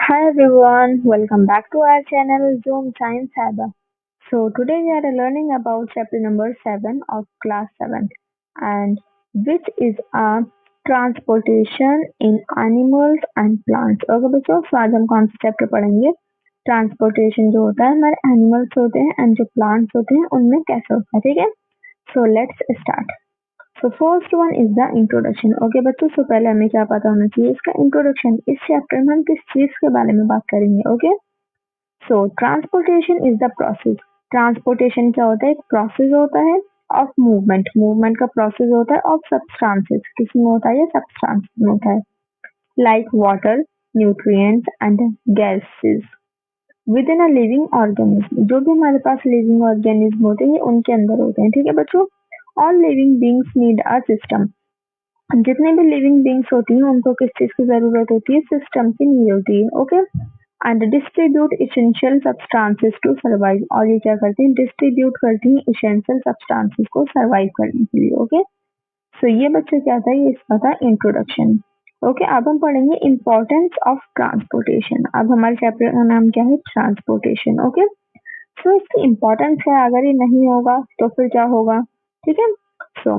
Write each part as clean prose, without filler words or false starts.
Hi everyone, welcome back to our channel Zoom Science Saga. So today we are learning about chapter number 7 of class 7 and which is transportation in animals and plants. Okay बच्चों, तो आज हम कौन सा chapter पढ़ेंगे? Transportation जो होता है हमारे एनिमल्स होते हैं एंड जो प्लांट्स होते हैं उनमें कैसे होता है, ठीक है? So let's start. So first one is the introduction. Okay बच्चों, सो पहले हमें क्या पता होना चाहिए इसका इंट्रोडक्शन. इस चैप्टर में हम किस चीज के बारे में बात करेंगे? Okay, so transportation is the process. Transportation क्या होता है? एक प्रोसेस होता है ऑफ मूवमेंट. मूवमेंट का प्रोसेस होता है ऑफ सब्सटेंसेस. किसमें होता है? ये सब्सटेंस में होता है. Like water, nutrients and gases with in a living organism. जो भी हमारे पास लिविंग ऑर्गेनिज्म होते हैं उनके अंदर होते हैं, ठीक है बच्चों? All living beings need a system. जितने भी लिविंग बींग्स होती हैं उनको किस चीज की जरूरत होती है? सिस्टम की नीड होती है. Okay, and distribute essential substances to survive. और ये क्या करती हैं? डिस्ट्रीब्यूट करती हैं इसेंशियल सब्सटेंसेस को सर्वाइव करने के लिए. ओके, सो ये बच्चों क्या था? ये इसका था इंट्रोडक्शन. ओके, अब हम पढ़ेंगे इंपॉर्टेंस ऑफ ट्रांसपोर्टेशन. अब हमारे चैप्टर का नाम क्या है? ट्रांसपोर्टेशन. ओके, सो इसकी इम्पोर्टेंस है. अगर ये नहीं होगा तो फिर क्या होगा? ठीक है, so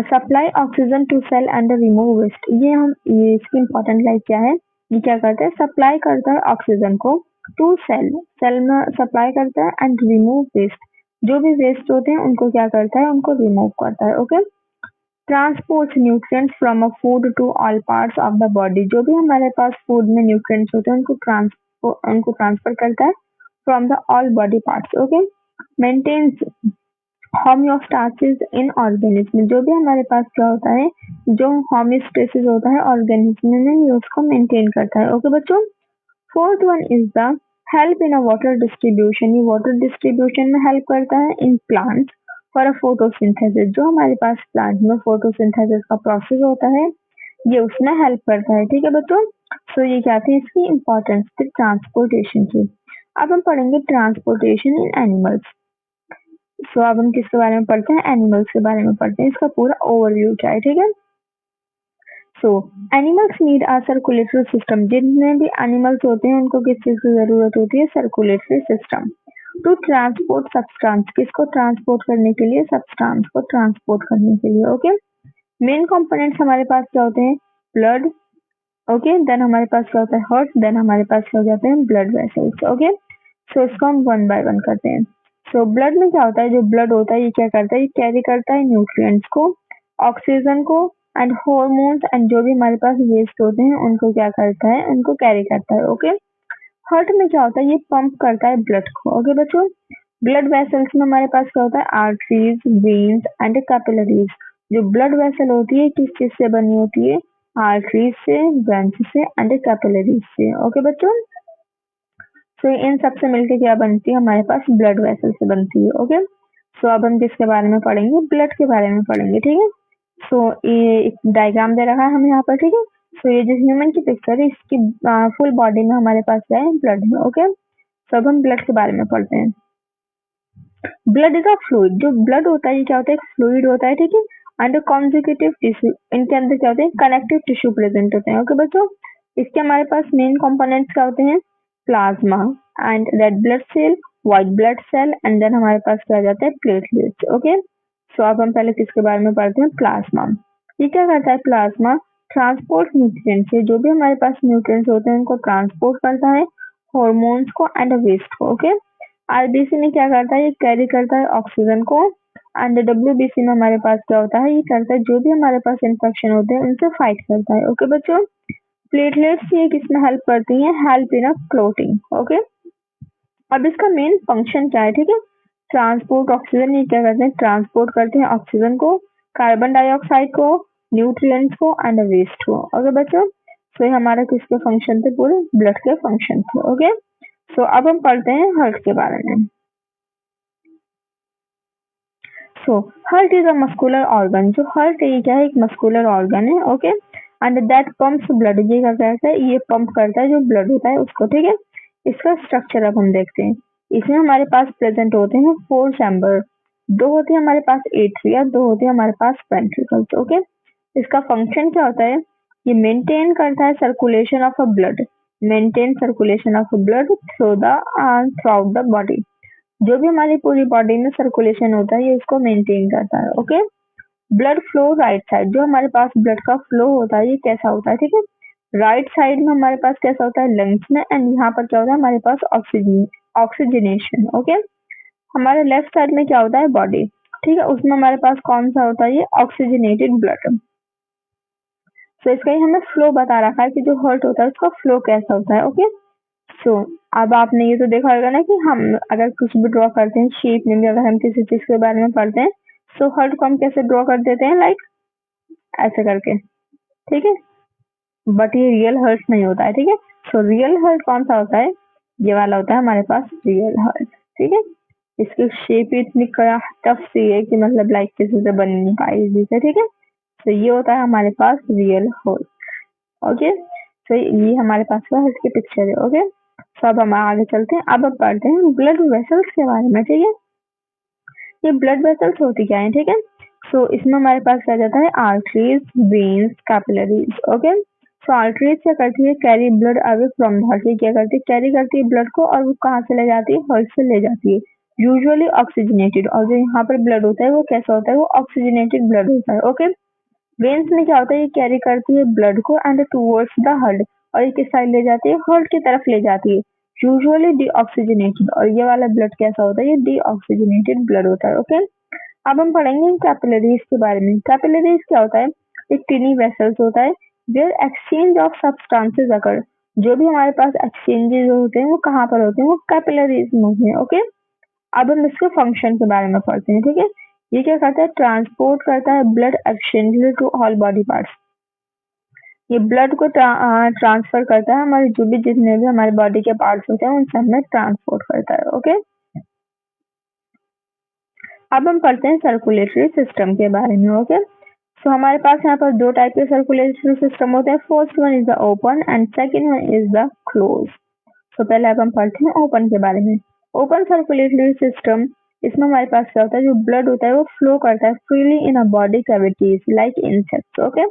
supply oxygen to cell and remove waste. ये इसकी इम्पोर्टेंट लाइक क्या है? ये क्या करता है? सप्लाई करता है ऑक्सीजन को टू सेल. सेल में सप्लाई करता है एंड रिमूव वेस्ट. जो भी वेस्ट होते हैं उनको क्या करता है? उनको रिमूव करता है. Okay, transport nutrients from a food to all parts of the body. जो भी हमारे पास फूड में न्यूट्रिएंट्स होते हैं उनको ट्रांसफर करता है from the all body parts. Okay, maintains homeostasis in organism. जो भी हमारे पास क्या होता है? जो होम्योस्टेसिस होता है ऑर्गेनिज्म में, ये उसको मेंटेन करता है. ओके बच्चों, fourth one is the help in a water distribution. ये वाटर डिस्ट्रीब्यूशन में हेल्प करता है in plants for a photosynthesis. जो हमारे पास प्लांट में फोटोसिंथेसिस का प्रोसेस होता है ये उसमें हेल्प करता है. ठीक है बच्चों, सो ये क्या थी इसकी इम्पोर्टेंस थी ट्रांसपोर्टेशन की. अब हम पढ़ेंगे ट्रांसपोर्टेशन इन एनिमल्स. सो अब हम किसके बारे में पढ़ते हैं? एनिमल्स के बारे में पढ़ते हैं. इसका पूरा ओवरव्यू क्या है, ठीक है? सो animals need a circulatory system. जितने भी एनिमल्स होते हैं उनको किस चीज की जरूरत होती है? Circulatory system. To transport substance. किसको ट्रांसपोर्ट करने के लिए? सब्सटेंस को ट्रांसपोर्ट करने के लिए. ओके, मेन कंपोनेंट्स हमारे पास क्या होते हैं? ब्लड. ओके, देन हमारे पास क्या होता है? हार्ट. देन हमारे पास क्या हो जाते हैं? Blood vessels. ओके, सो इसको हम वन बाय वन करते हैं. सो ब्लड में क्या होता है? जो ब्लड होता है ये क्या करता है? ये कैरी करता है न्यूट्रिएंट्स को, ऑक्सीजन को एंड हॉर्मोन्स एंड जो भी हमारे पास वेस्ट होते हैं उनको क्या करता है? उनको कैरी करता है. ओके, हार्ट में क्या होता है? ये पंप करता है ब्लड को. ओके बच्चों, ब्लड वेसल्स में हमारे पास क्या होता है? Arteries, veins and capillaries. जो ब्लड वेसल होती है किस चीज से बनी होती है? आर्टरीज से, वेन्स से एंड कैपिलरीज से. ओके बच्चों, सो इन सब से मिलकर क्या बनती है? हमारे पास ब्लड वेसल से बनती है. ओके, सो अब हम किसके बारे में पढ़ेंगे? ब्लड के बारे में पढ़ेंगे. ठीक है, सो ये एक डायग्राम दे रखा है हमें यहाँ पर. ठीक है, सो ये जो ह्यूमन की पिक्चर है इसकी फुल बॉडी में हमारे पास क्या है? ब्लड है. ओके, सो अब हम ब्लड के बारे में पढ़ते हैं. Blood is a fluid. जो ब्लड होता है ये क्या होता है? एक फ्लूइड होता है. ठीक है, एंड कॉन्जुगेटिव टिश्यू. इनके अंदर क्या होते हैं? कनेक्टिव टिश्यू प्रेजेंट होते हैं. ओके बच्चों, इसके हमारे पास मेन कंपोनेंट्स क्या होते हैं? Plasma and red blood cell, white blood cell and then हमारे पास क्या आ जाता है? प्लेटलेट्स. ओके, सो अब हम पहले किसके बारे में पढ़ते हैं? प्लाज्मा. ये क्या करता है? प्लाज्मा ट्रांसपोर्ट न्यूट्रिएंट्स है. जो भी हमारे पास न्यूट्रिएंट्स होते हैं उनको ट्रांसपोर्ट करता है, हॉर्मोन्स को एंड वेस्ट को. ओके, आरबीसी में क्या करता है? ये कैरी करता है ऑक्सीजन को एंड डब्ल्यूबीसी में हमारे पास क्या होता है? ये करता है जो भी हमारे पास इन्फेक्शन होते हैं उनसे फाइट करता है. ओके बच्चों, प्लेटलेट्स ये किसमें हेल्प करती हैं? Help in a clotting. Okay, अब इसका मेन फंक्शन क्या है? ठीक है, ट्रांसपोर्ट ऑक्सीजन. ये क्या करते हैं? ट्रांसपोर्ट करते हैं ऑक्सीजन को, कार्बन डाइऑक्साइड को, न्यूट्रिएंट्स को एंड वेस्ट को. ओके बच्चों, सो ये हमारा किसके फंक्शन थे? पूरे ब्लड के फंक्शन थे. ओके, सो अब हम पढ़ते हैं हार्ट के बारे में. So heart is a muscular organ. जो हार्ट है ये क्या है? एक मस्कुलर ऑर्गन है. Okay, and that pumps blood. ये क्या करता है? ये पंप करता है जो ब्लड होता है उसको. ठीक है, इसका स्ट्रक्चर अब हम देखते हैं. इसमें हमारे पास प्रेजेंट होते हैं 4 चैम्बर. 2 होते हैं हमारे पास एट्रिया, 2 होते हैं हमारे पास वेंट्रिकल्स. ओके, इसका फंक्शन क्या होता है? ये मेंटेन करता है circulation of a blood. Maintain circulation of blood through out the body. जो भी हमारी पूरी बॉडी में सर्कुलेशन होता है ये उसको मेंटेन करता है। Okay, blood flow right side, जो हमारे पास ब्लड का फ्लो होता है ये कैसा होता है, ठीक है, राइट साइड में हमारे पास कैसा होता है, लंग्स में, एंड यहाँ पर क्या होता है हमारे पास ऑक्सीजनेशन। ओके, हमारे लेफ्ट साइड में क्या होता है, बॉडी, ठीक है, उसमें हमारे पास कौन सा होता है, ये ऑक्सीजनेटेड ब्लड। तो इसका ही हमें फ्लो बता रखा है कि जो हार्ट होता है उसका फ्लो कैसा होता है। ओके, सो अब आपने ये तो देखा होगा ना कि हम अगर कुछ भी ड्रॉ करते हैं शेप में भी, अगर हम किसी चीज के बारे में पढ़ते हैं तो हार्ट को हम कैसे ड्रॉ कर देते हैं, लाइक ऐसे करके, ठीक है, बट ये रियल हर्ट नहीं होता है, ठीक है। सो रियल हर्ट कौन सा होता है, ये वाला होता है हमारे पास रियल हर्ट, ठीक है। इसकी शेप इतनी टफ सी है कि मतलब लाइक किसी से बन नहीं पाई इजी से, ठीक है। तो ये होता है हमारे पास रियल हर्ट। ओके, तो ये हमारे पास का हर्ट की पिक्चर है। ओके, तो अब हम आगे चलते हैं, अब पढ़ते हैं ब्लड वेसल्स के बारे में, ठीक है। ये ब्लड वेसल्स होती क्या है, ठीक है। सो इसमें हमारे पास क्या जाता है, आर्टरीज, वेन्स, कैपिलरीज। ओके, सो आर्टरीज क्या करती है, carry blood away from the heart, क्या करती है, कैरी करती है ब्लड को, और वो कहाँ से ले जाती है, हार्ट से ले जाती है, यूजुअली ऑक्सीजनेटेड। और जो यहाँ पर ब्लड होता है वो कैसा होता है, वो ऑक्सीजनेटेड ब्लड होता है। ओके, वेन्स में क्या होता है, ये कैरी करती है ब्लड को एंड टूवर्ड्स द हार्ट, और ये किस साइड ले जाती है, हार्ट की तरफ ले जाती है, यूजुअली डीऑक्सीजनेटेड। और ये वाला ब्लड कैसा होता है, ये डीऑक्सीजनेटेड ब्लड होता है। ओके, अब हम पढ़ेंगे कैपिलरीज के बारे में। कैपिलरीज क्या होता है, एक टिनी वेसल्स होता है वेयर एक्सचेंज ऑफ सब्सटेंसेस अकर। जो भी हमारे पास एक्सचेंजेस होते हैं वो कहाँ पर होते हैं, वो कैपिलरीज में होते हैं। ओके, अब हम इसके फंक्शन के बारे में पढ़ते हैं, ठीक है। ये क्या करता है, ट्रांसपोर्ट करता है blood efficiently to all body parts. ये ब्लड को ट्रांसफर करता है हमारे जो भी जितने भी हमारे बॉडी के पार्ट्स होते हैं उन सब में ट्रांसपोर्ट करता है। ओके, अब हम पढ़ते हैं सर्कुलेटरी सिस्टम के बारे में। ओके, सो हमारे पास यहाँ पर दो टाइप के सर्कुलेटरी सिस्टम होते हैं, first one is the open and second one is the close. तो पहले अब हम पढ़ते हैं ओपन के बारे में। ओपन सर्कुलेटरी सिस्टम, इसमें हमारे पास क्या होता है, जो ब्लड होता है वो फ्लो करता है freely in a body cavities like insects. Okay,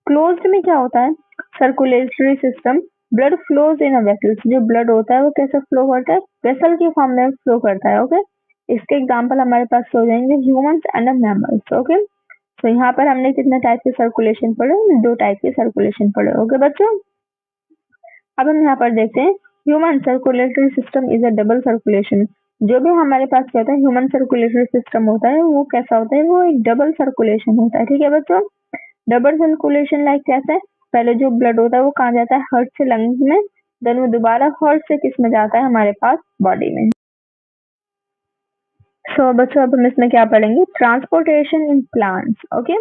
closed में क्या होता है, circulatory system, blood flows in a vessels, जो ब्लड होता है वो कैसे फ्लो करता है, वेसल के फॉर्म में फ्लो करता है। ओके, इसके एग्जांपल हमारे पास हो जाएंगे ह्यूमंस एंड मैमल्स। ओके, तो यहाँ पर हमने कितने टाइप के सर्कुलेशन पढ़े, दो टाइप के सर्कुलेशन पढ़े। ओके बच्चों, अब हम यहाँ पर देखते हैं human circulatory system is a double circulation. जो भी हमारे पास क्या होता है, ह्यूमन सर्कुलेटरी सिस्टम होता है वो कैसा होता है, वो एक डबल सर्कुलेशन होता है, ठीक है बच्चों। डबल सर्कुलेशन लाइक कैसे, पहले जो ब्लड होता है वो कहाँ जाता है, हार्ट से लंग्स में, देन वो दोबारा हार्ट से किस में जाता है, हमारे पास बॉडी में। सो बच्चों अब हम इसमें क्या पढ़ेंगे, transportation in plants. Okay,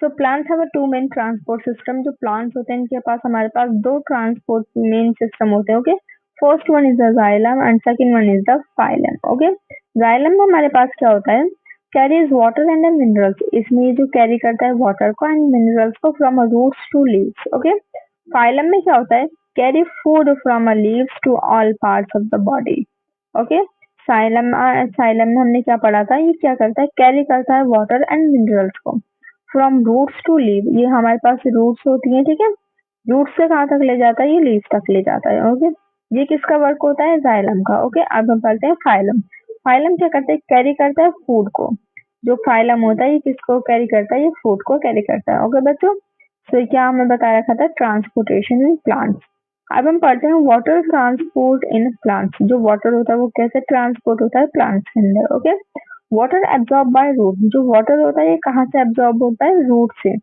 so plants have a two main transport system. जो प्लांट्स होते हैं इनके पास हमारे पास दो ट्रांसपोर्ट मेन सिस्टम होते हैं। Okay, first one is the xylem and second one is the phylum. Okay, xylem में हमारे पास क्या होता है, कैरीज वाटर एंड मिनरल्स, इसमें ये जो कैरी करता है वाटर को एंड मिनरल्स को from roots to leaves. Okay, phloem में क्या होता है, carry food from a leaves to all parts of the body. Okay, xylem में हमने क्या पढ़ा था, ये क्या करता है, कैरी करता है वाटर एंड मिनरल्स को फ्रॉम रूट्स टू लीव। ये हमारे पास रूट्स होती है, ठीक है, रूट्स से कहाँ तक ले जाता है, ये लीव तक ले जाता है। ओके, ये किसका वर्क होता है, जाइलम का। ओके, अब हम पढ़ते हैं फाइलम। फाइलम क्या करता है, कैरी करता है फूड को। जो फाइलम होता है ये किसको कैरी करता है, ये फूड को कैरी करता है। ओके बच्चों, तो क्या हमें बता रखा था, ट्रांसपोर्टेशन इन प्लांट्स। अब हम पढ़ते हैं वाटर ट्रांसपोर्ट इन प्लांट्स। जो वाटर होता है वो कैसे ट्रांसपोर्ट होता है प्लांट्स के अंदर। Okay, water absorb by root, जो वाटर होता है ये कहाँ से एब्जॉर्ब होता है, रूट से।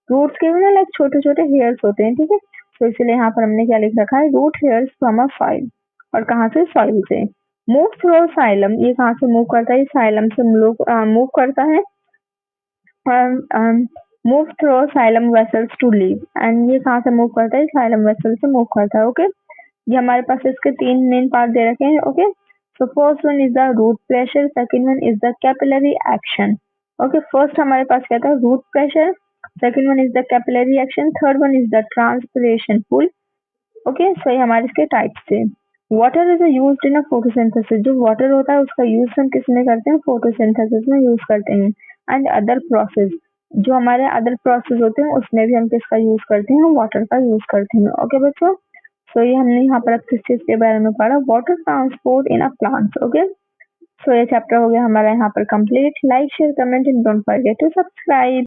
रूट्स के ना लाइक छोटे छोटे हेयर्स होते हैं, ठीक है, तो इसलिए यहाँ पर हमने क्या लिख रखा है, root hairs from a soil, और कहाँ से, सॉइल से। मूव थ्रू साइलम, ये कहाँ से मूव करता है, साइलम से मूव करता है, move through xylem vessels to leave, and ये कहाँ से मूव करता है, साइलम वेसल से मूव करता है। ओके, ये हमारे पास इसके तीन मेन पार्ट दे रखे हैं। Okay, so first one is the root pressure, second one is the capillary action. Okay, first हमारे पास क्या था, root pressure, second one is the capillary action, third one is the transpiration pull. Okay, so ये हमारे इसके types थे। Water is used in a photosynthesis, जो water होता है उसका यूज हम किस में करते हैं, फोटोसिंथेसिस में यूज करते हैं। एंड अदर प्रोसेस, जो हमारे अदर प्रोसेस होते हैं उसमें भी हम किसका यूज करते हैं, वाटर का यूज करते हैं। ओके बच्चों, सो ये हमने यहाँ पर अब किस चीज के बारे में पढ़ा, water transport in a plants. Okay, so ये चैप्टर हो गया हमारा यहाँ पर complete. Like share comment and don't forget to subscribe.